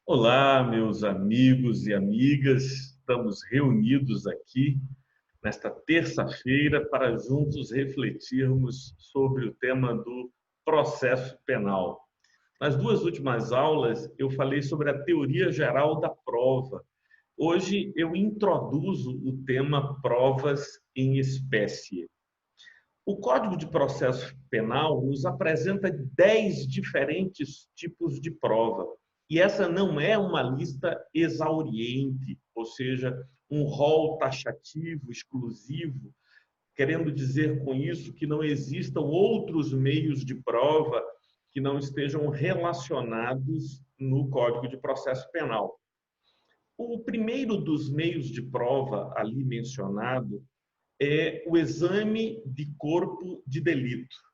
Olá, meus amigos e amigas, estamos reunidos aqui nesta terça-feira para juntos refletirmos sobre o tema do processo penal. Nas duas últimas aulas, eu falei sobre a teoria geral da prova. Hoje, eu introduzo o tema provas em espécie. O Código de Processo Penal nos apresenta 10 diferentes tipos de prova. E essa não é uma lista exauriente, ou seja, um rol taxativo, exclusivo, querendo dizer com isso que não existam outros meios de prova que não estejam relacionados no Código de Processo Penal. O primeiro dos meios de prova ali mencionado é o exame de corpo de delito.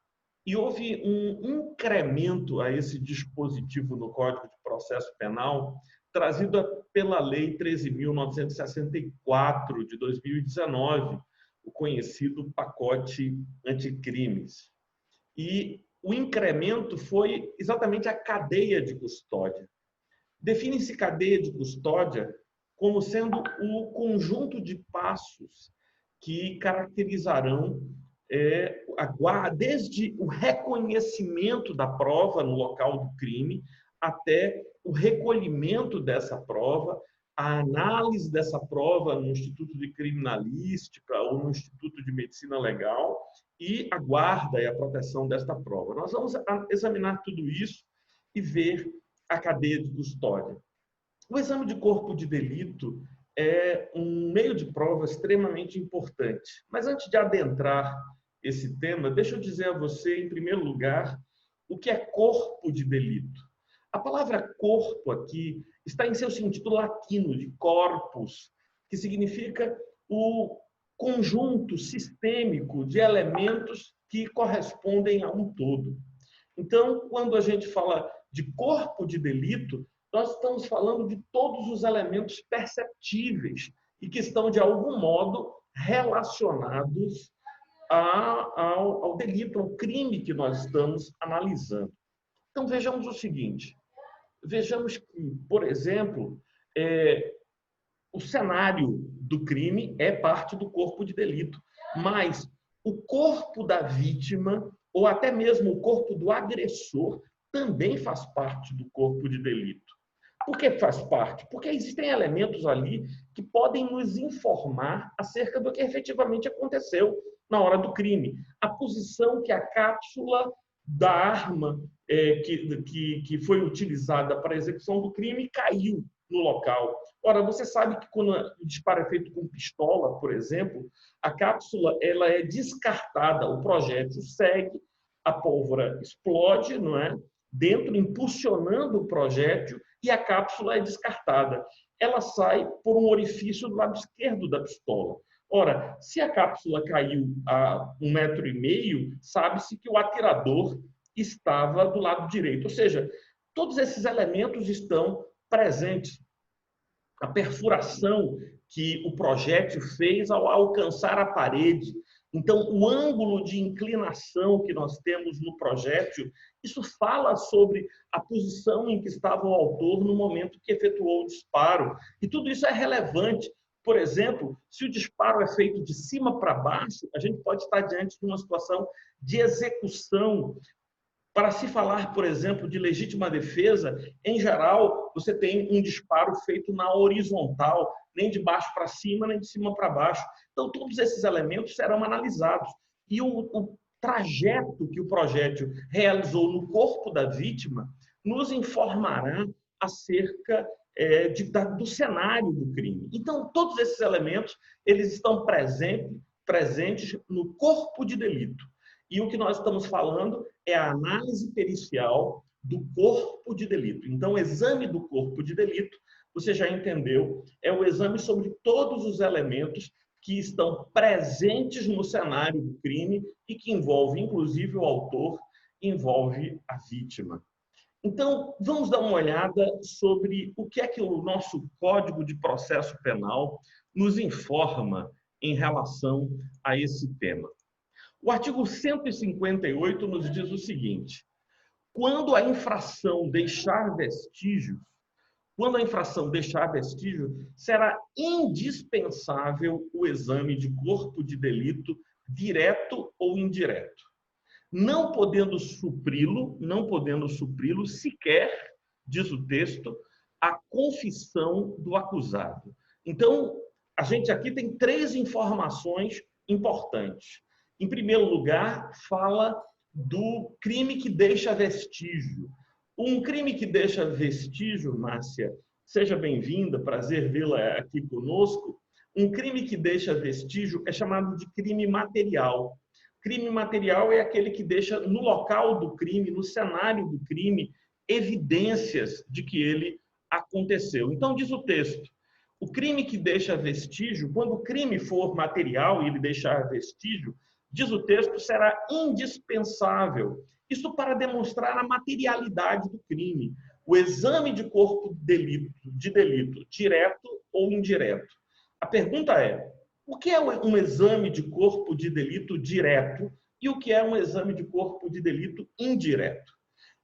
E houve um incremento a esse dispositivo no Código de Processo Penal, trazido pela Lei 13.964, de 2019, o conhecido pacote anticrimes. E o incremento foi exatamente a cadeia de custódia. Define-se cadeia de custódia como sendo o conjunto de passos que caracterizarão desde o reconhecimento da prova no local do crime até o recolhimento dessa prova, a análise dessa prova no Instituto de Criminalística ou no Instituto de Medicina Legal e a guarda e a proteção desta prova. Nós vamos examinar tudo isso e ver a cadeia de custódia. O exame de corpo de delito é um meio de prova extremamente importante. Mas antes de adentrar esse tema, deixa eu dizer a você, em primeiro lugar, o que é corpo de delito. A palavra corpo aqui está em seu sentido latino, de corpus, que significa o conjunto sistêmico de elementos que correspondem a um todo. Então, quando a gente fala de corpo de delito, nós estamos falando de todos os elementos perceptíveis e que estão, de algum modo, relacionados ao delito, ao crime que nós estamos analisando. Então, vejamos o seguinte. Vejamos que, por exemplo, o cenário do crime é parte do corpo de delito, mas o corpo da vítima, ou até mesmo o corpo do agressor, também faz parte do corpo de delito. Por que faz parte? Porque existem elementos ali que podem nos informar acerca do que efetivamente aconteceu na hora do crime. A posição que a cápsula da arma que foi utilizada para a execução do crime caiu no local. Ora, você sabe que quando o disparo é feito com pistola, por exemplo, a cápsula ela é descartada, o projétil segue, a pólvora explode, não é? Dentro, impulsionando o projétil, e a cápsula é descartada. Ela sai por um orifício do lado esquerdo da pistola. Ora, se a cápsula caiu a 1,5 metro, sabe-se que o atirador estava do lado direito. Ou seja, todos esses elementos estão presentes. A perfuração que o projétil fez ao alcançar a parede. Então, o ângulo de inclinação que nós temos no projétil, isso fala sobre a posição em que estava o autor no momento que efetuou o disparo. E tudo isso é relevante. Por exemplo, se o disparo é feito de cima para baixo, a gente pode estar diante de uma situação de execução. Para se falar, por exemplo, de legítima defesa, em geral, você tem um disparo feito na horizontal, nem de baixo para cima, nem de cima para baixo. Então, todos esses elementos serão analisados. E o trajeto que o projétil realizou no corpo da vítima nos informará acerca do cenário do crime. Então, todos esses elementos eles estão presentes no corpo de delito. E o que nós estamos falando é a análise pericial do corpo de delito. Então, o exame do corpo de delito, você já entendeu, é o exame sobre todos os elementos que estão presentes no cenário do crime e que envolve, inclusive, o autor, envolve a vítima. Então, vamos dar uma olhada sobre o que é que o nosso Código de Processo Penal nos informa em relação a esse tema. O artigo 158 nos diz o seguinte: quando a infração deixar vestígios, quando a infração deixar vestígio, será indispensável o exame de corpo de delito direto ou indireto. Não podendo supri-lo sequer, diz o texto, a confissão do acusado. Então, a gente aqui tem 3 informações importantes. Em primeiro lugar, fala do crime que deixa vestígio. Um crime que deixa vestígio, Márcia, seja bem-vinda, prazer vê-la aqui conosco. Um crime que deixa vestígio é chamado de crime material. Crime material é aquele que deixa no local do crime, no cenário do crime, evidências de que ele aconteceu. Então, diz o texto, o crime que deixa vestígio, quando o crime for material e ele deixar vestígio, diz o texto, será indispensável. Isso para demonstrar a materialidade do crime. O exame de corpo de delito, direto ou indireto. A pergunta é, o que é um exame de corpo de delito direto e o que é um exame de corpo de delito indireto?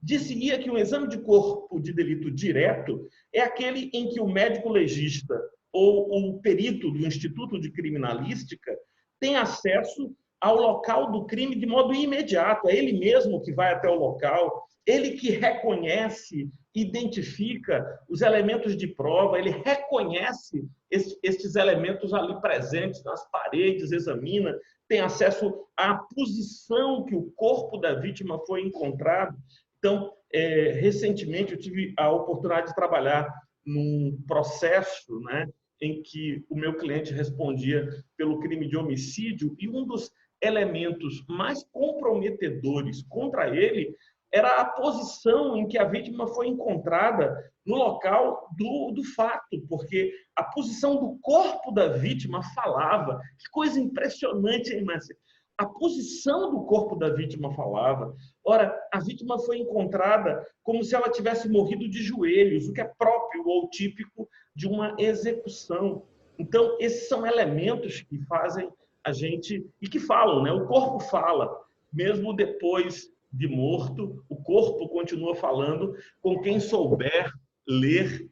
Disse-ia que um exame de corpo de delito direto é aquele em que o médico legista ou o perito do Instituto de Criminalística tem acesso ao local do crime de modo imediato. É ele mesmo que vai até o local, ele que reconhece, identifica os elementos de prova, ele reconhece estes elementos ali presentes nas paredes, examina, tem acesso à posição que o corpo da vítima foi encontrado. Então, recentemente eu tive a oportunidade de trabalhar num processo, né, em que o meu cliente respondia pelo crime de homicídio e um dos elementos mais comprometedores contra ele era a posição em que a vítima foi encontrada no local do fato, porque a posição do corpo da vítima falava. Que coisa impressionante, hein, Márcia? A posição do corpo da vítima falava. Ora, a vítima foi encontrada como se ela tivesse morrido de joelhos, o que é próprio ou típico de uma execução. Então, esses são elementos que fazem a gente, e que falam, né? O corpo fala, mesmo depois de morto, o corpo continua falando com quem souber ler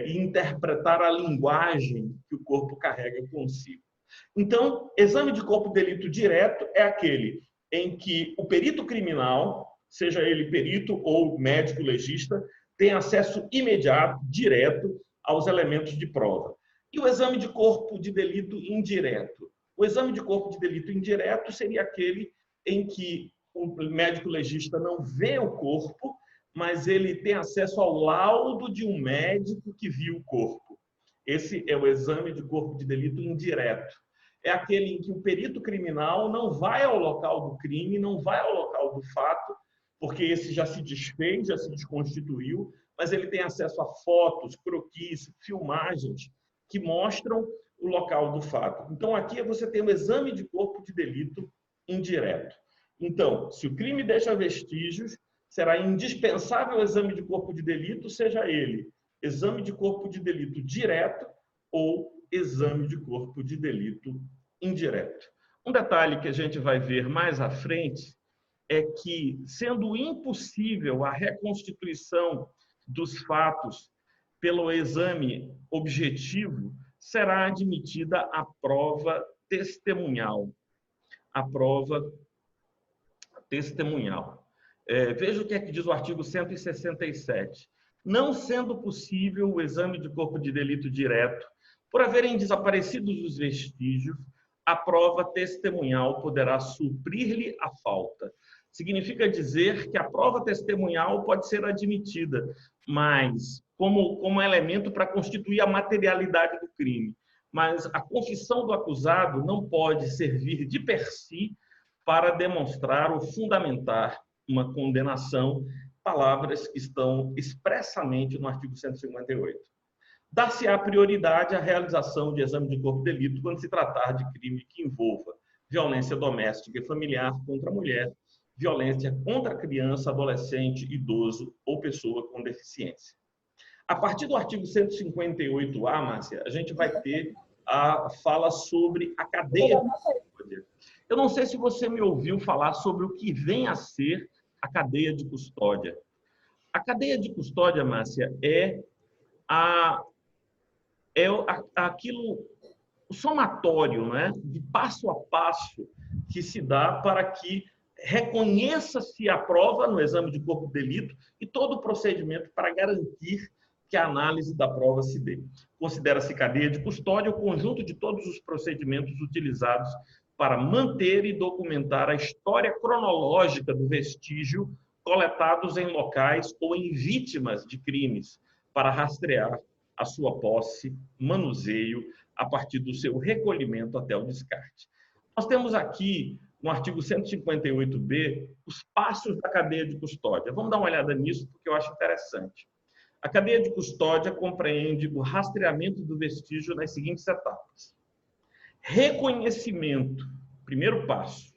e interpretar a linguagem que o corpo carrega consigo. Então, exame de corpo de delito direto é aquele em que o perito criminal, seja ele perito ou médico legista, tem acesso imediato, direto, aos elementos de prova. E o exame de corpo de delito indireto? O exame de corpo de delito indireto seria aquele em que o médico legista não vê o corpo, mas ele tem acesso ao laudo de um médico que viu o corpo. Esse é o exame de corpo de delito indireto. É aquele em que o perito criminal não vai ao local do crime, não vai ao local do fato, porque esse já se desfez, já se desconstituiu, mas ele tem acesso a fotos, croquis, filmagens que mostram o local do fato. Então, aqui você tem o exame de corpo de delito indireto. Então, se o crime deixa vestígios, será indispensável o exame de corpo de delito, seja ele exame de corpo de delito direto ou exame de corpo de delito indireto. Um detalhe que a gente vai ver mais à frente é que, sendo impossível a reconstituição dos fatos pelo exame objetivo, será admitida a prova testemunhal. A prova testemunhal. Veja o que é que diz o artigo 167. Não sendo possível o exame de corpo de delito direto, por haverem desaparecido os vestígios, a prova testemunhal poderá suprir-lhe a falta. Significa dizer que a prova testemunhal pode ser admitida, mas como elemento para constituir a materialidade do crime. Mas a confissão do acusado não pode servir de per si para demonstrar ou fundamentar uma condenação, palavras que estão expressamente no artigo 158. Dar-se-á prioridade à realização de exame de corpo de delito quando se tratar de crime que envolva violência doméstica e familiar contra a mulher, violência contra a criança, adolescente, idoso ou pessoa com deficiência. A partir do artigo 158A, Márcia, a gente vai ter a fala sobre a cadeia de custódia. Eu não sei se você me ouviu falar sobre o que vem a ser a cadeia de custódia. A cadeia de custódia, Márcia, é aquilo, o somatório, né, de passo a passo que se dá para que reconheça-se a prova no exame de corpo de delito e todo o procedimento para garantir que a análise da prova se dê. Considera-se cadeia de custódia o conjunto de todos os procedimentos utilizados para manter e documentar a história cronológica do vestígio coletados em locais ou em vítimas de crimes, para rastrear a sua posse, manuseio, a partir do seu recolhimento até o descarte. Nós temos aqui, no artigo 158b, os passos da cadeia de custódia. Vamos dar uma olhada nisso, porque eu acho interessante. A cadeia de custódia compreende o rastreamento do vestígio nas seguintes etapas. Reconhecimento, primeiro passo.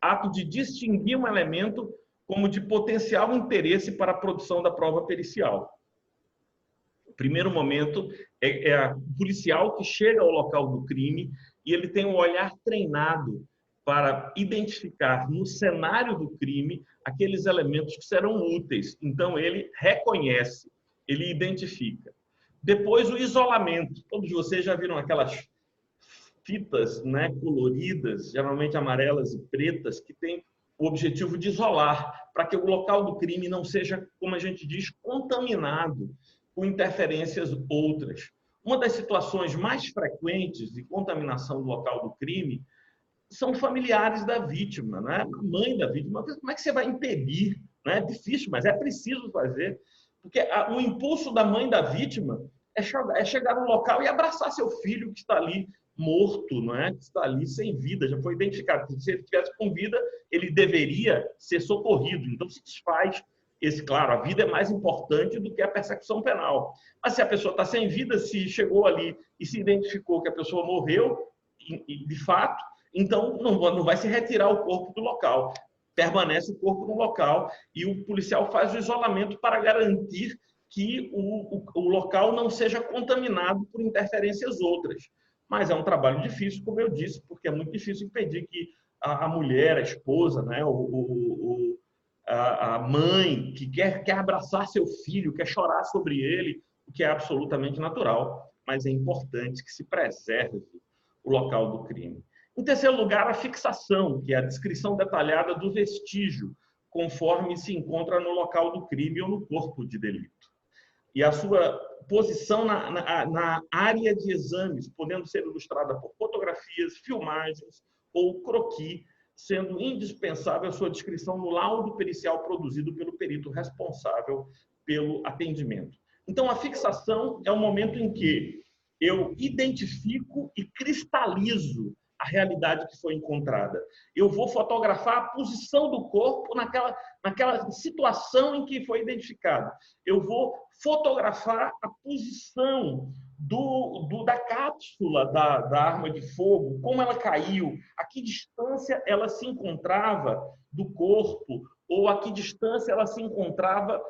Ato de distinguir um elemento como de potencial interesse para a produção da prova pericial. O primeiro momento é o policial que chega ao local do crime e ele tem um olhar treinado para identificar no cenário do crime aqueles elementos que serão úteis. Então, ele reconhece, ele identifica. Depois, o isolamento. Todos vocês já viram aquelas fitas, né, coloridas, geralmente amarelas e pretas, que têm o objetivo de isolar, para que o local do crime não seja, como a gente diz, contaminado com interferências outras. Uma das situações mais frequentes de contaminação do local do crime são familiares da vítima, né? A mãe da vítima. Como é que você vai impedir? É difícil, mas é preciso fazer. Porque o impulso da mãe da vítima é chegar no local e abraçar seu filho que está ali morto, não é? Que está ali sem vida, já foi identificado. Se ele estivesse com vida, ele deveria ser socorrido. Então, se desfaz claro, a vida é mais importante do que a persecução penal. Mas se a pessoa está sem vida, se chegou ali e se identificou que a pessoa morreu, de fato, então não vai se retirar o corpo do local. Permanece o corpo no local e o policial faz o isolamento para garantir que o local não seja contaminado por interferências outras. Mas é um trabalho difícil, como eu disse, porque é muito difícil impedir que a mulher, a esposa, né, a mãe que quer abraçar seu filho, quer chorar sobre ele, o que é absolutamente natural, mas é importante que se preserve o local do crime. Em terceiro lugar, a fixação, que é a descrição detalhada do vestígio, conforme se encontra no local do crime ou no corpo de delito. E a sua posição na área de exames, podendo ser ilustrada por fotografias, filmagens ou croquis, sendo indispensável a sua descrição no laudo pericial produzido pelo perito responsável pelo atendimento. Então, a fixação é o momento em que eu identifico e cristalizo a realidade que foi encontrada. Eu vou fotografar a posição do corpo naquela situação em que foi identificado. Eu vou fotografar a posição da cápsula da arma de fogo, como ela caiu, a que distância ela se encontrava do corpo, ou a que distância ela se encontrava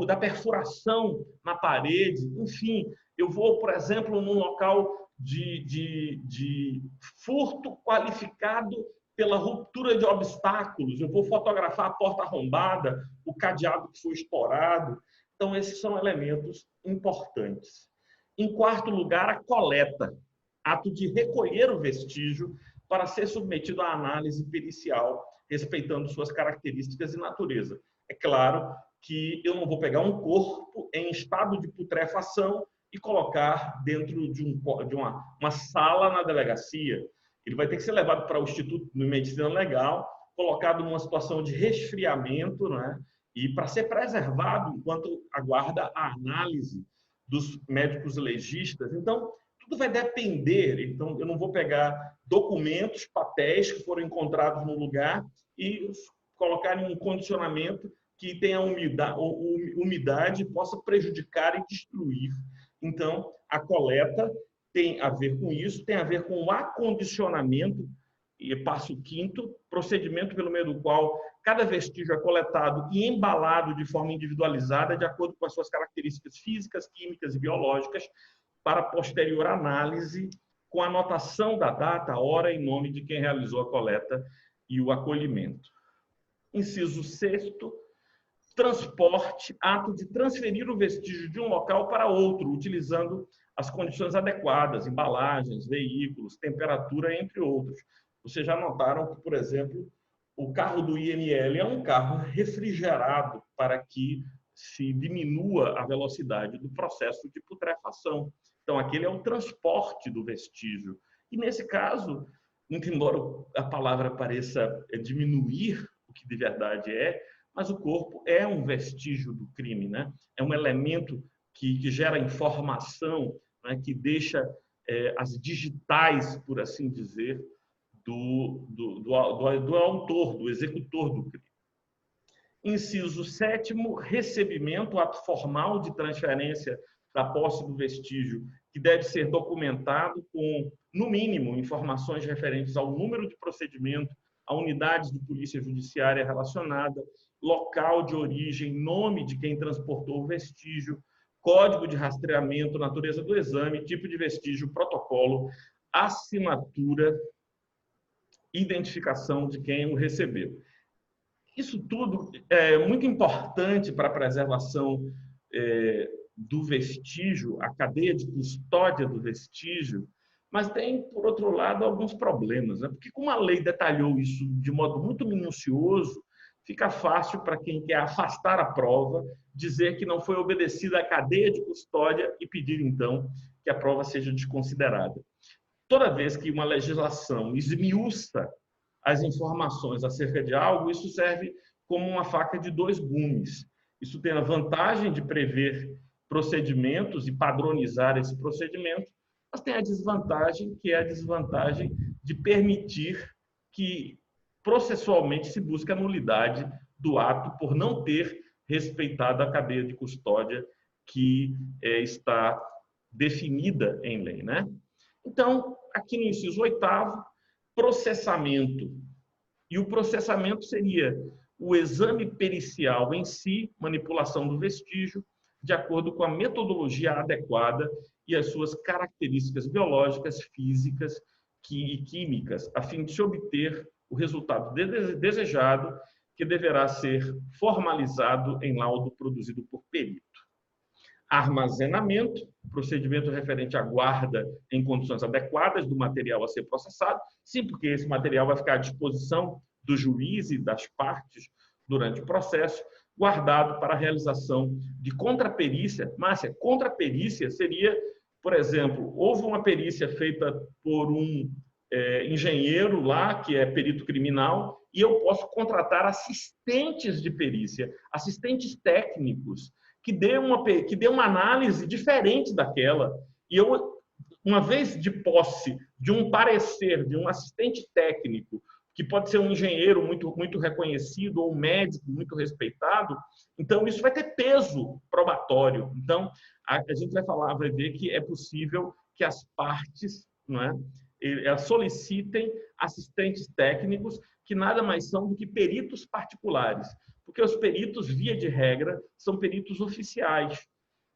da perfuração na parede. Enfim, eu vou, por exemplo, num local de furto qualificado pela ruptura de obstáculos. Eu vou fotografar a porta arrombada, o cadeado que foi estourado. Então, esses são elementos importantes. Em quarto lugar, a coleta, ato de recolher o vestígio para ser submetido à análise pericial, respeitando suas características e natureza. É claro que eu não vou pegar um corpo em estado de putrefação e colocar dentro de uma sala na delegacia. Ele vai ter que ser levado para o Instituto de Medicina Legal, colocado numa situação de resfriamento, né? E para ser preservado enquanto aguarda a análise dos médicos legistas. Então, tudo vai depender. Então, eu não vou pegar documentos, papéis que foram encontrados no lugar e colocar em um condicionamento que tenha umidade e possa prejudicar e destruir. Então, a coleta tem a ver com isso, tem a ver com o acondicionamento, e passo quinto, procedimento pelo meio do qual cada vestígio é coletado e embalado de forma individualizada, de acordo com as suas características físicas, químicas e biológicas, para posterior análise, com anotação da data, hora e nome de quem realizou a coleta e o acolhimento. Inciso sexto, transporte, ato de transferir o vestígio de um local para outro, utilizando as condições adequadas, embalagens, veículos, temperatura, entre outros. Vocês já notaram que, por exemplo, o carro do IML é um carro refrigerado para que se diminua a velocidade do processo de putrefação. Então, aquele é o transporte do vestígio. E, nesse caso, muito embora a palavra pareça diminuir o que de verdade é, mas o corpo é um vestígio do crime, né? É um elemento que gera informação, né? Que deixa as digitais, por assim dizer, do autor, do executor do crime. Inciso 7º, recebimento, ato formal de transferência da posse do vestígio, que deve ser documentado com, no mínimo, informações referentes ao número de procedimento, a unidades de polícia judiciária relacionada, local de origem, nome de quem transportou o vestígio, código de rastreamento, natureza do exame, tipo de vestígio, protocolo, assinatura, identificação de quem o recebeu. Isso tudo é muito importante para a preservação do vestígio, a cadeia de custódia do vestígio, mas tem, por outro lado, alguns problemas, né? Porque como a lei detalhou isso de modo muito minucioso, fica fácil para quem quer afastar a prova dizer que não foi obedecida a cadeia de custódia e pedir, então, que a prova seja desconsiderada. Toda vez que uma legislação esmiuça as informações acerca de algo, isso serve como uma faca de dois gumes. Isso tem a vantagem de prever procedimentos e padronizar esse procedimento, mas tem a desvantagem, que é a desvantagem de permitir que processualmente se busque a nulidade do ato por não ter respeitado a cadeia de custódia que está definida em lei, né? Então, aqui no inciso 8º, processamento. E o processamento seria o exame pericial em si, manipulação do vestígio, de acordo com a metodologia adequada e as suas características biológicas, físicas e químicas, a fim de se obter o resultado desejado, que deverá ser formalizado em laudo produzido por perito. Armazenamento, procedimento referente à guarda em condições adequadas do material a ser processado, sim, porque esse material vai ficar à disposição do juiz e das partes durante o processo, guardado para a realização de contraperícia. Márcia, contraperícia seria, por exemplo, houve uma perícia feita por um engenheiro lá, que é perito criminal, e eu posso contratar assistentes de perícia, assistentes técnicos, que dê uma análise diferente daquela. E eu, uma vez de posse de um parecer de um assistente técnico, que pode ser um engenheiro muito reconhecido ou um médico muito respeitado, então isso vai ter peso probatório. Então, a gente vai ver que é possível que as partes, não é, solicitem assistentes técnicos que nada mais são do que peritos particulares, porque os peritos, via de regra, são peritos oficiais,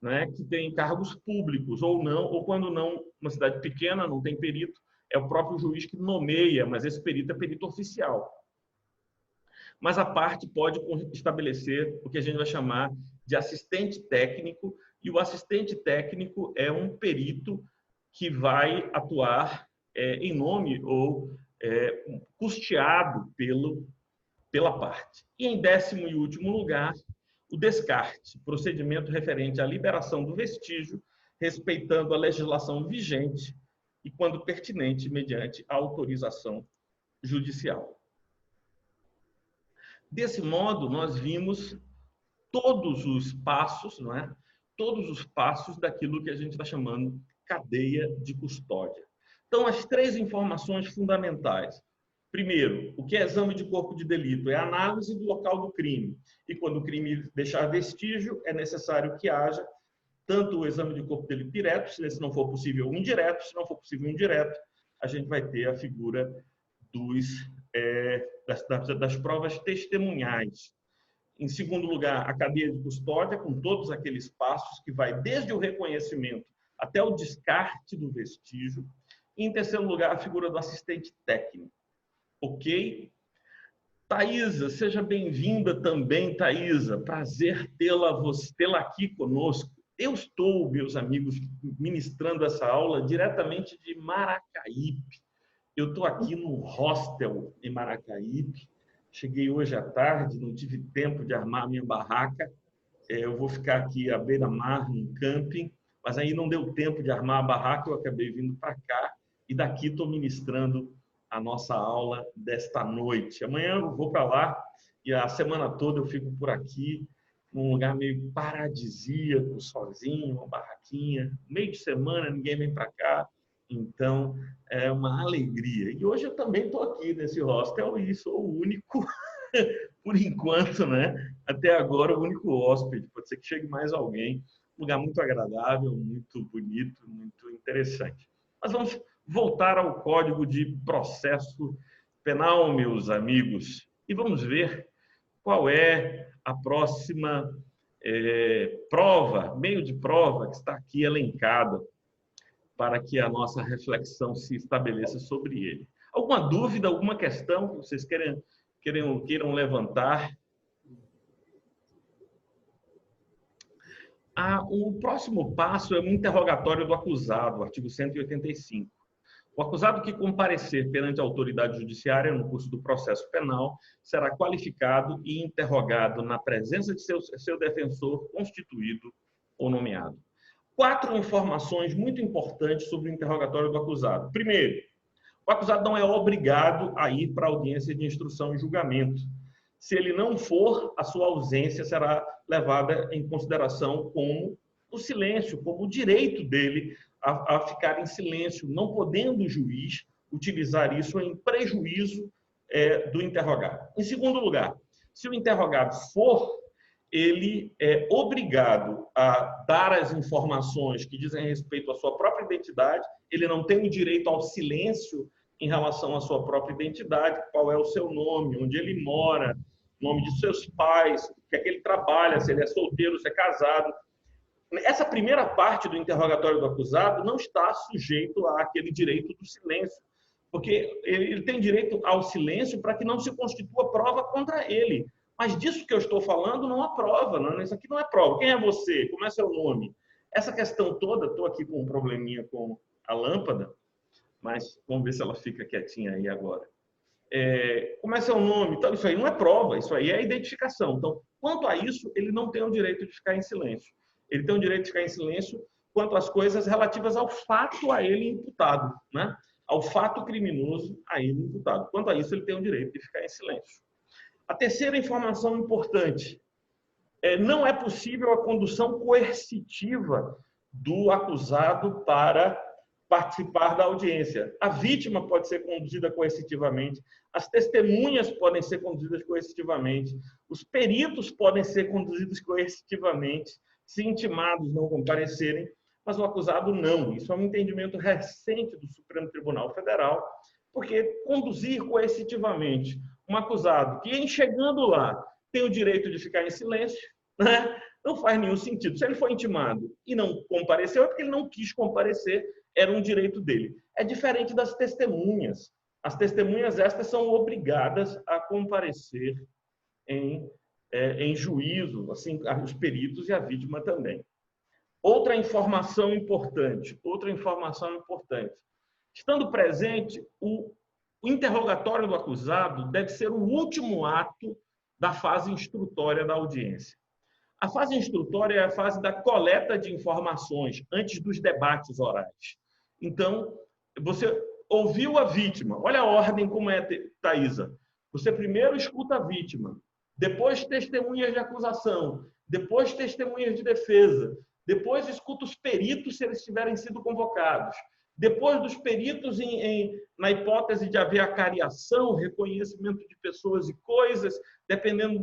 né, que têm cargos públicos, ou não, ou quando não, uma cidade pequena não tem perito, é o próprio juiz que nomeia, mas esse perito é perito oficial. Mas a parte pode estabelecer o que a gente vai chamar de assistente técnico, e o assistente técnico é um perito que vai atuar em nome ou custeado pela parte. E, em 10º e último lugar, o descarte, procedimento referente à liberação do vestígio, respeitando a legislação vigente e, quando pertinente, mediante a autorização judicial. Desse modo, nós vimos todos os passos, não é? Todos os passos daquilo que a gente está chamando cadeia de custódia. Então, as 3 informações fundamentais. Primeiro, o que é exame de corpo de delito? É a análise do local do crime. E quando o crime deixar vestígio, é necessário que haja tanto o exame de corpo de delito direto, se não for possível, um indireto. Se não for possível um indireto, a gente vai ter a figura das provas testemunhais. Em segundo lugar, a cadeia de custódia, com todos aqueles passos que vai desde o reconhecimento até o descarte do vestígio. E, em terceiro lugar, a figura do assistente técnico. Ok? Thaisa, seja bem-vinda também, Thaisa. Prazer tê-la aqui conosco. Eu estou, meus amigos, ministrando essa aula diretamente de Maracaípe. Eu estou aqui no hostel em Maracaípe. Cheguei hoje à tarde, não tive tempo de armar a minha barraca. Eu vou ficar aqui à beira-mar, num camping, mas aí não deu tempo de armar a barraca, eu acabei vindo para cá e daqui estou ministrando a nossa aula desta noite. Amanhã eu vou para lá e a semana toda eu fico por aqui, num lugar meio paradisíaco, sozinho, uma barraquinha. Meio de semana, ninguém vem para cá, então é uma alegria. E hoje eu também estou aqui nesse hostel e sou o único, por enquanto, né? Até agora, o único hóspede. Pode ser que chegue mais alguém. Um lugar muito agradável, muito bonito, muito interessante. Mas vamos voltar ao Código de Processo Penal, meus amigos, e vamos ver qual é a próxima prova, meio de prova que está aqui elencada para que a nossa reflexão se estabeleça sobre ele. Alguma dúvida, alguma questão que vocês queiram levantar? O próximo passo é o interrogatório do acusado, artigo 185. O acusado que comparecer perante a autoridade judiciária no curso do processo penal será qualificado e interrogado na presença de seu defensor constituído ou nomeado. 4 informações muito importantes sobre o interrogatório do acusado. Primeiro, o acusado não é obrigado a ir para a audiência de instrução e julgamento. Se ele não for, a sua ausência será levada em consideração como o silêncio, como o direito dele a ficar em silêncio, não podendo o juiz utilizar isso em prejuízo do interrogado. Em segundo lugar, se o interrogado for, ele é obrigado a dar as informações que dizem respeito à sua própria identidade, ele não tem o direito ao silêncio em relação à sua própria identidade, qual é o seu nome, onde ele mora, nome de seus pais, o que é que ele trabalha, se ele é solteiro, se é casado. Essa primeira parte do interrogatório do acusado não está sujeito àquele direito do silêncio, porque ele tem direito ao silêncio para que não se constitua prova contra ele. Mas disso que eu estou falando não há prova, não, isso aqui não é prova. Quem é você? Como é seu nome? Essa questão toda, estou aqui com um probleminha com a lâmpada, mas vamos ver se ela fica quietinha aí agora. Como é seu nome? Então, isso aí não é prova, isso aí é identificação. Então, quanto a isso, ele não tem o direito de ficar em silêncio. Ele tem o direito de ficar em silêncio quanto às coisas relativas ao fato a ele imputado, né? Ao fato criminoso a ele imputado. Quanto a isso, ele tem o direito de ficar em silêncio. A terceira informação importante, não é possível a condução coercitiva do acusado para participar da audiência. A vítima pode ser conduzida coercitivamente, as testemunhas podem ser conduzidas coercitivamente, os peritos podem ser conduzidos coercitivamente, se intimados não comparecerem, mas o acusado não. Isso é um entendimento recente do Supremo Tribunal Federal, porque conduzir coercitivamente um acusado que, em chegando lá, tem o direito de ficar em silêncio, né? Não faz nenhum sentido. Se ele foi intimado e não compareceu, é porque ele não quis comparecer, era um direito dele. É diferente das testemunhas. As testemunhas estas são obrigadas a comparecer em juízo, assim, os peritos e a vítima também. Outra informação importante. Estando presente, o interrogatório do acusado deve ser o último ato da fase instrutória da audiência. A fase instrutória é a fase da coleta de informações, antes dos debates orais. Então, você ouviu a vítima. Olha a ordem como é, Thaisa. Você primeiro escuta a vítima, depois testemunhas de acusação, depois testemunhas de defesa, depois escuta os peritos se eles tiverem sido convocados. Depois dos peritos, na hipótese de haver acariação, reconhecimento de pessoas e coisas, dependendo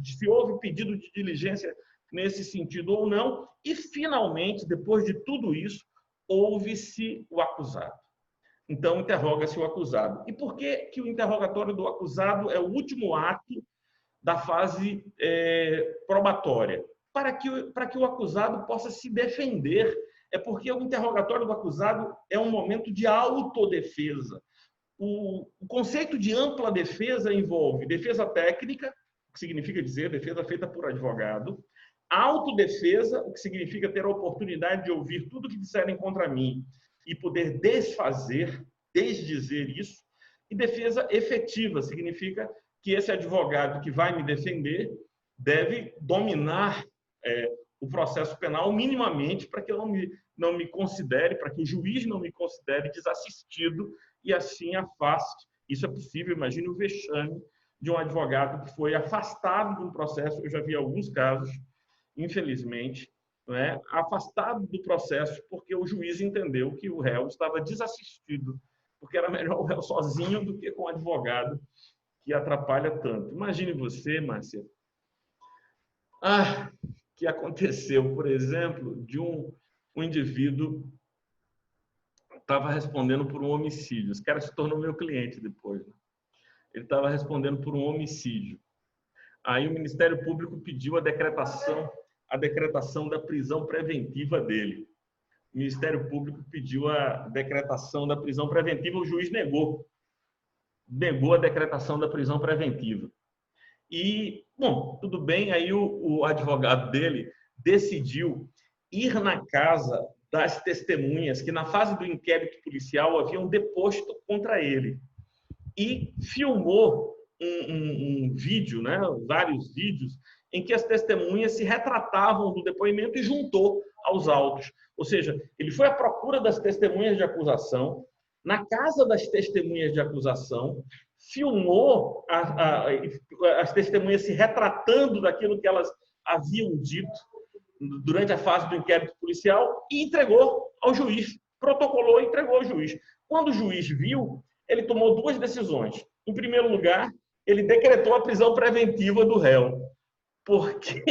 se houve pedido de diligência nesse sentido ou não. E, finalmente, depois de tudo isso, ouve-se o acusado. Então, interroga-se o acusado. E por que o interrogatório do acusado é o último ato da fase probatória? Para que o acusado possa se defender. É porque o interrogatório do acusado é um momento de autodefesa. O conceito de ampla defesa envolve defesa técnica, o que significa dizer defesa feita por advogado, autodefesa, o que significa ter a oportunidade de ouvir tudo que disserem contra mim e poder desdizer isso, e defesa efetiva, significa que esse advogado que vai me defender deve dominar o processo penal minimamente para que eu não me considere, para que o juiz não me considere desassistido e assim afaste. Isso é possível, imagine o vexame de um advogado que foi afastado de um processo, eu já vi alguns casos, infelizmente, afastado do processo porque o juiz entendeu que o réu estava desassistido, porque era melhor o réu sozinho do que com o advogado, que atrapalha tanto. Imagine você, Márcia, que aconteceu, por exemplo, de um indivíduo estava respondendo por um homicídio. Esse cara se tornou meu cliente depois. Né? Ele estava respondendo por um homicídio. Aí o Ministério Público pediu a decretação da prisão preventiva dele. O Ministério Público pediu a decretação da prisão preventiva, o juiz negou a decretação da prisão preventiva. E, bom, tudo bem, aí o advogado dele decidiu ir na casa das testemunhas que, na fase do inquérito policial, haviam deposto contra ele. E filmou um vídeo, né, vários vídeos, em que as testemunhas se retratavam do depoimento e juntou aos autos. Ou seja, ele foi à procura das testemunhas de acusação, na casa das testemunhas de acusação, filmou as testemunhas se retratando daquilo que elas haviam dito durante a fase do inquérito policial e entregou ao juiz, protocolou e entregou ao juiz. Quando o juiz viu, ele tomou duas decisões. Em primeiro lugar, ele decretou a prisão preventiva do réu. Porque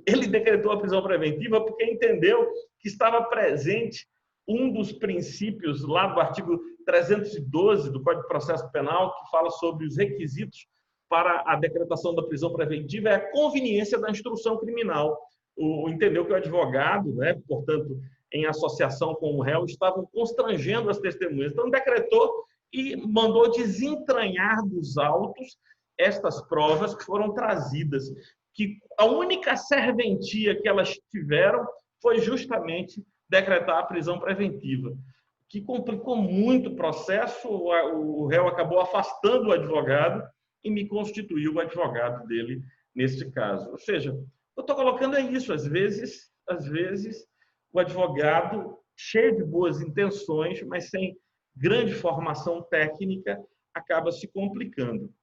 ele decretou a prisão preventiva porque entendeu que estava presente um dos princípios lá do artigo 312 do Código de Processo Penal, que fala sobre os requisitos para a decretação da prisão preventiva, é a conveniência da instrução criminal. Entendeu que o advogado, portanto, em associação com o réu, estavam constrangendo as testemunhas. Então, decretou e mandou desentranhar dos autos estas provas que foram trazidas, que a única serventia que elas tiveram foi justamente decretar a prisão preventiva, que complicou muito o processo. O réu acabou afastando o advogado e me constituiu o advogado dele nesse caso. Ou seja, eu estou colocando isso. Às vezes, o advogado, cheio de boas intenções, mas sem grande formação técnica, acaba se complicando.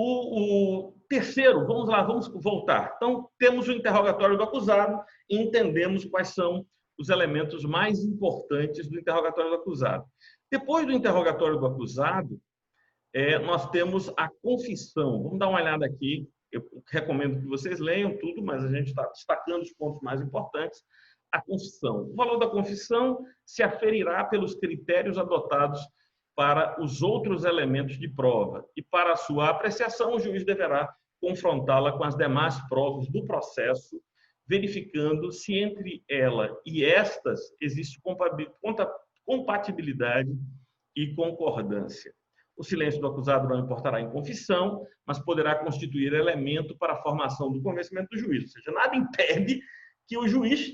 O terceiro, vamos voltar. Então, temos o interrogatório do acusado e entendemos quais são os elementos mais importantes do interrogatório do acusado. Depois do interrogatório do acusado, nós temos a confissão. Vamos dar uma olhada aqui. Eu recomendo que vocês leiam tudo, mas a gente está destacando os pontos mais importantes. A confissão. O valor da confissão se aferirá pelos critérios adotados para os outros elementos de prova. E para a sua apreciação, o juiz deverá confrontá-la com as demais provas do processo, verificando se entre ela e estas existe compatibilidade e concordância. O silêncio do acusado não importará em confissão, mas poderá constituir elemento para a formação do convencimento do juiz. Ou seja, nada impede que o juiz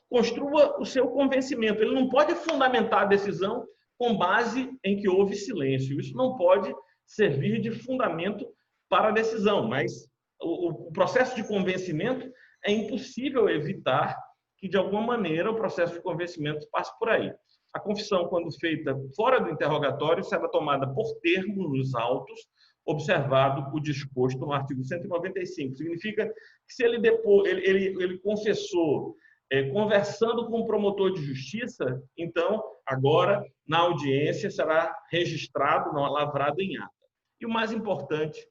construa o seu convencimento. Ele não pode fundamentar a decisão com base em que houve silêncio. Isso não pode servir de fundamento para a decisão, mas o processo de convencimento é impossível evitar que, de alguma maneira, o processo de convencimento passe por aí. A confissão, quando feita fora do interrogatório, será tomada por termo nos autos, observado o disposto no artigo 195. Significa que se ele confessou conversando com o promotor de justiça, então, agora, na audiência, será registrado, não lavrado em ata. E o mais importante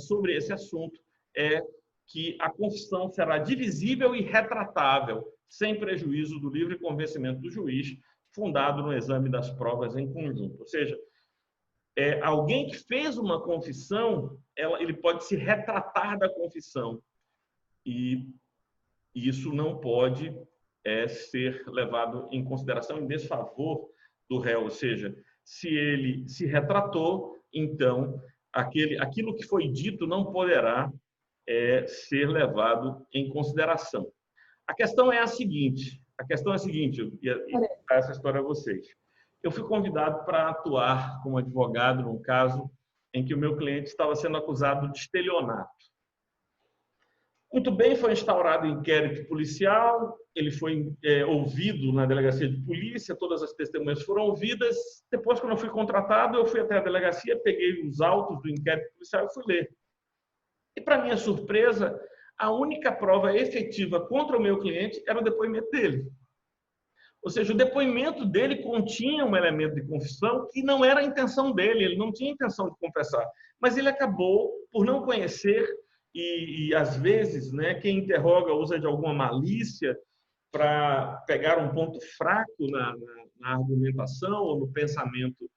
sobre esse assunto é que a confissão será divisível e retratável, sem prejuízo do livre convencimento do juiz, fundado no exame das provas em conjunto. Ou seja, alguém que fez uma confissão, ele pode se retratar da confissão. E isso não pode ser levado em consideração em desfavor do réu. Ou seja, Se ele se retratou, então aquilo que foi dito não poderá ser levado em consideração. A questão é a seguinte, e essa história a vocês. Eu fui convidado para atuar como advogado num caso em que o meu cliente estava sendo acusado de estelionato. Muito bem, foi instaurado um inquérito policial, ele foi ouvido na delegacia de polícia, todas as testemunhas foram ouvidas. Depois, quando eu fui contratado, eu fui até a delegacia, peguei os autos do inquérito policial e fui ler. E, para minha surpresa, a única prova efetiva contra o meu cliente era o depoimento dele. Ou seja, o depoimento dele continha um elemento de confissão que não era a intenção dele, ele não tinha intenção de confessar. Mas ele acabou, por não conhecer, e às vezes, né, quem interroga usa de alguma malícia para pegar um ponto fraco na argumentação ou no pensamento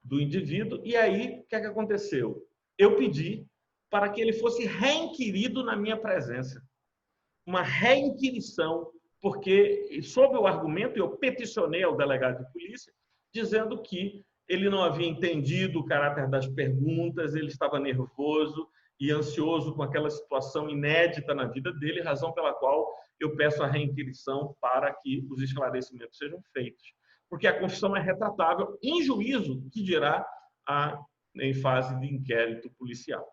do indivíduo. E aí, o que é que aconteceu? Eu pedi para que ele fosse reinquirido na minha presença. Uma reinquirição, porque, sob o argumento, eu peticionei ao delegado de polícia, dizendo que ele não havia entendido o caráter das perguntas, ele estava nervoso e ansioso com aquela situação inédita na vida dele, razão pela qual eu peço a reinquirição para que os esclarecimentos sejam feitos. Porque a confissão é retratável em juízo, que dirá em fase de inquérito policial.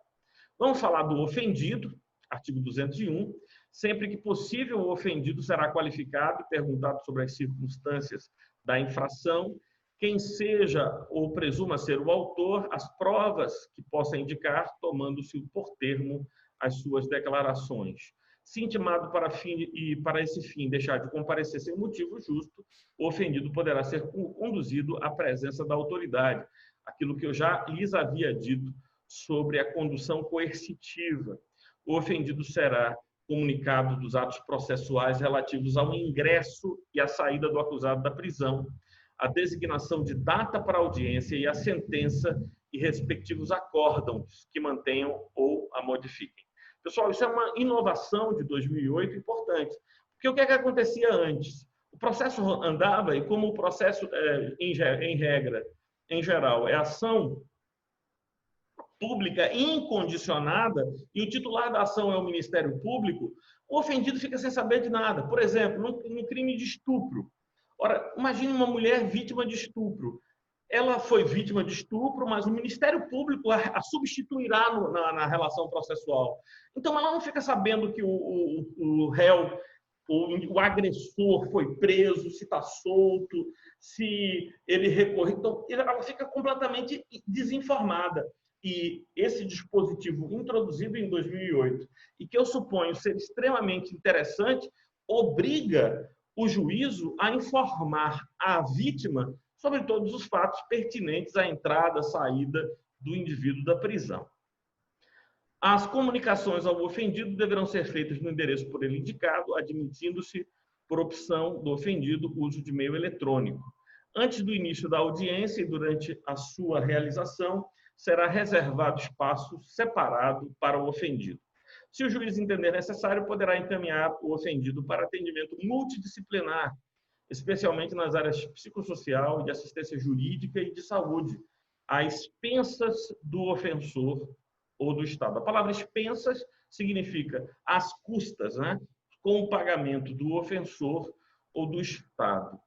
Vamos falar do ofendido, artigo 201. Sempre que possível, o ofendido será qualificado e perguntado sobre as circunstâncias da infração, quem seja ou presuma ser o autor, as provas que possa indicar, tomando-se por termo as suas declarações. Se intimado para esse fim deixar de comparecer sem motivo justo, o ofendido poderá ser conduzido à presença da autoridade. Aquilo que eu já lhes havia dito sobre a condução coercitiva. O ofendido será comunicado dos atos processuais relativos ao ingresso e à saída do acusado da prisão, a designação de data para audiência e a sentença e respectivos acórdãos que mantenham ou a modifiquem. Pessoal, isso é uma inovação de 2008 importante, porque o que é que acontecia antes? O processo andava e como o processo, em regra, em geral, é ação pública incondicionada e o titular da ação é o Ministério Público, o ofendido fica sem saber de nada. Por exemplo, no crime de estupro. Ora, imagine uma mulher vítima de estupro. Ela foi vítima de estupro, mas o Ministério Público a substituirá na relação processual. Então, ela não fica sabendo que o réu, o agressor foi preso, se está solto, se ele recorreu. Então, ela fica completamente desinformada. E esse dispositivo introduzido em 2008, e que eu suponho ser extremamente interessante, obriga o juízo a informar a vítima sobre todos os fatos pertinentes à entrada, saída do indivíduo da prisão. As comunicações ao ofendido deverão ser feitas no endereço por ele indicado, admitindo-se, por opção do ofendido, o uso de meio eletrônico. Antes do início da audiência e durante a sua realização, será reservado espaço separado para o ofendido. Se o juiz entender necessário, poderá encaminhar o ofendido para atendimento multidisciplinar, especialmente nas áreas psicossocial, de assistência jurídica e de saúde, às expensas do ofensor ou do Estado. A palavra expensas significa às custas, né? Com o pagamento do ofensor ou do Estado.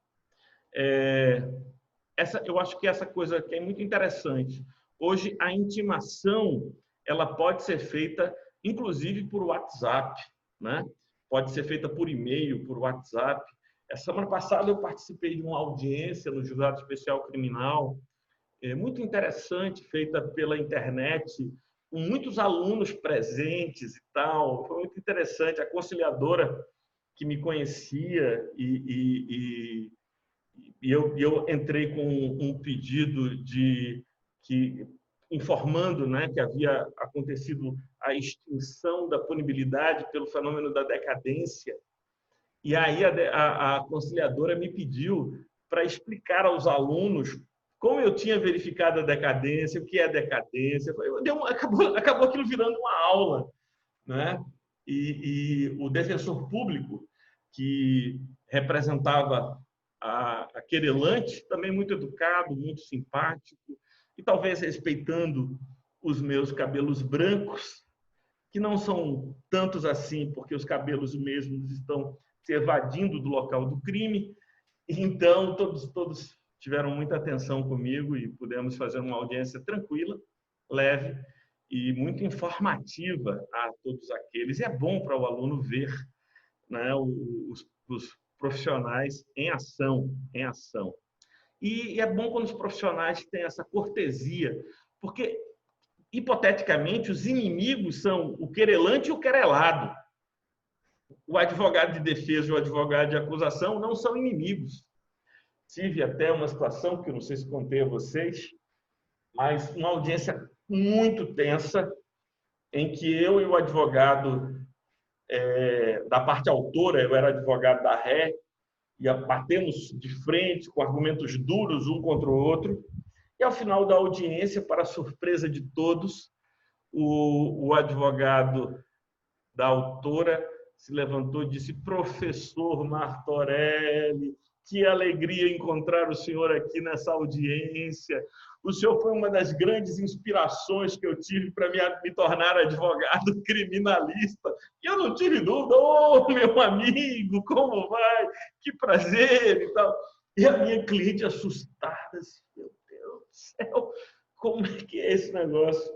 Eu acho que essa coisa que é muito interessante. Hoje, a intimação ela pode ser feita, inclusive, por WhatsApp, né? Pode ser feita por e-mail, por WhatsApp. Essa semana passada, eu participei de uma audiência no Juizado Especial Criminal, muito interessante, feita pela internet, com muitos alunos presentes e tal. Foi muito interessante. A conciliadora que me conhecia e eu entrei com um pedido informando, né, que havia acontecido a extinção da punibilidade pelo fenômeno da decadência. E aí a conciliadora me pediu para explicar aos alunos como eu tinha verificado a decadência, o que é decadência. Acabou aquilo virando uma aula, né? E o defensor público, que representava a querelante, também muito educado, muito simpático, e talvez respeitando os meus cabelos brancos, que não são tantos assim, porque os cabelos mesmos estão se evadindo do local do crime. Então, todos tiveram muita atenção comigo e pudemos fazer uma audiência tranquila, leve e muito informativa a todos aqueles. E é bom para o aluno ver, né, os profissionais em ação, em ação. E é bom quando os profissionais têm essa cortesia, porque, hipoteticamente, os inimigos são o querelante e o querelado. O advogado de defesa e o advogado de acusação não são inimigos. Tive até uma situação, que eu não sei se contei a vocês, mas uma audiência muito tensa, em que eu e o advogado da parte autora, eu era advogado da ré, e batemos de frente com argumentos duros um contra o outro. E, ao final da audiência, para a surpresa de todos, o advogado da autora se levantou e disse: professor Martorelli, que alegria encontrar o senhor aqui nessa audiência. O senhor foi uma das grandes inspirações que eu tive para me tornar advogado criminalista. E eu não tive dúvida. Ô, meu amigo, como vai? Que prazer e tal. E a minha cliente assustada, assim, meu Deus do céu, como é que é esse negócio?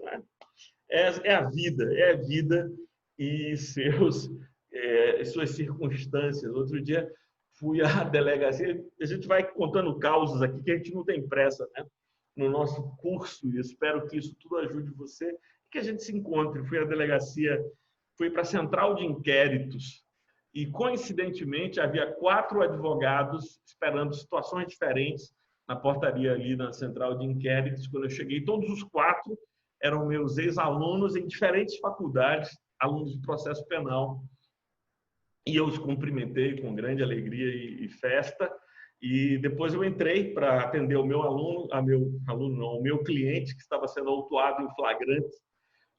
É a vida e suas circunstâncias. Outro dia fui à delegacia, a gente vai contando causos aqui, que a gente não tem pressa, né? No nosso curso, e espero que isso tudo ajude você, e que a gente se encontre. Fui à delegacia, fui para a central de inquéritos, e coincidentemente havia 4 advogados esperando situações diferentes na portaria ali na central de inquéritos. Quando eu cheguei, todos os 4 eram meus ex-alunos em diferentes faculdades, alunos de processo penal. E eu os cumprimentei com grande alegria e festa. E depois eu entrei para atender o meu aluno, o meu cliente, que estava sendo autuado em flagrante.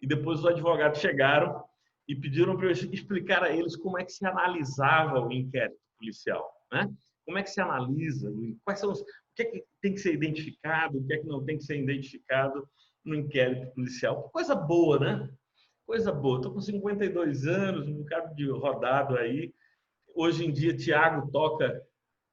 E depois os advogados chegaram e pediram para eu explicar a eles como é que se analisava o inquérito policial, né? Como é que se analisa, quais são o que é que tem que ser identificado, o que é que não tem que ser identificado no inquérito policial. Coisa boa, né? Coisa boa. Estou com 52 anos, um bocado de rodado aí. Hoje em dia, Tiago toca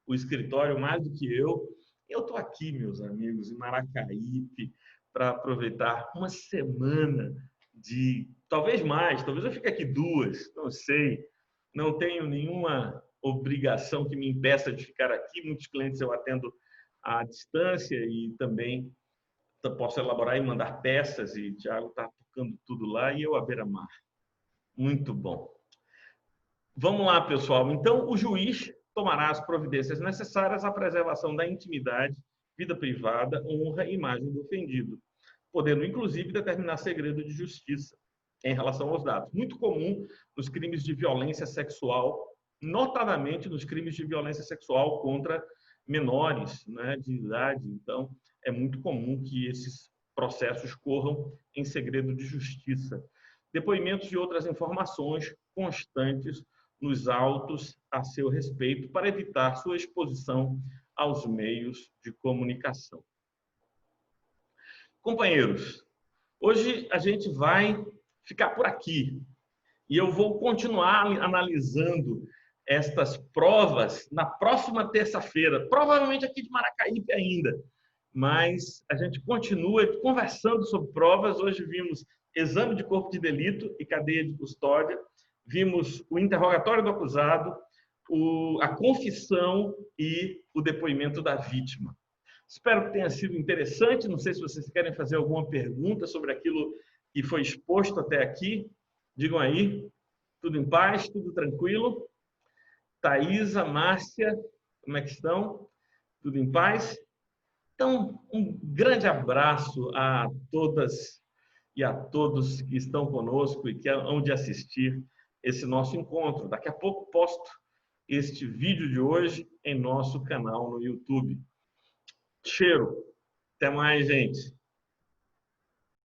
o escritório mais do que eu. Eu estou aqui, meus amigos, em Maracaípe, para aproveitar uma semana de... Talvez mais, talvez eu fique aqui 2, não sei. Não tenho nenhuma obrigação que me impeça de ficar aqui. Muitos clientes eu atendo à distância e também posso elaborar e mandar peças, e o Thiago está tocando tudo lá, e eu à beira-mar. Muito bom. Vamos lá, pessoal. Então, o juiz tomará as providências necessárias à preservação da intimidade, vida privada, honra e imagem do ofendido, podendo, inclusive, determinar segredo de justiça em relação aos dados. Muito comum nos crimes de violência sexual, notadamente nos crimes de violência sexual contra menores, né, de idade. Então, é muito comum que esses processos corram em segredo de justiça. Depoimentos e outras informações constantes nos autos a seu respeito, para evitar sua exposição aos meios de comunicação. Companheiros, hoje a gente vai ficar por aqui e eu vou continuar analisando estas provas na próxima terça-feira, provavelmente aqui de Maracaípe ainda, mas a gente continua conversando sobre provas. Hoje vimos exame de corpo de delito e cadeia de custódia, vimos o interrogatório do acusado, a confissão e o depoimento da vítima. Espero que tenha sido interessante. Não sei se vocês querem fazer alguma pergunta sobre aquilo que foi exposto até aqui. Digam aí. Tudo em paz? Tudo tranquilo? Thaisa, Márcia, como é que estão? Tudo em paz? Então, um grande abraço a todas e a todos que estão conosco e que hão de assistir esse nosso encontro. Daqui a pouco posto este vídeo de hoje em nosso canal no YouTube. Cheiro. Até mais, gente.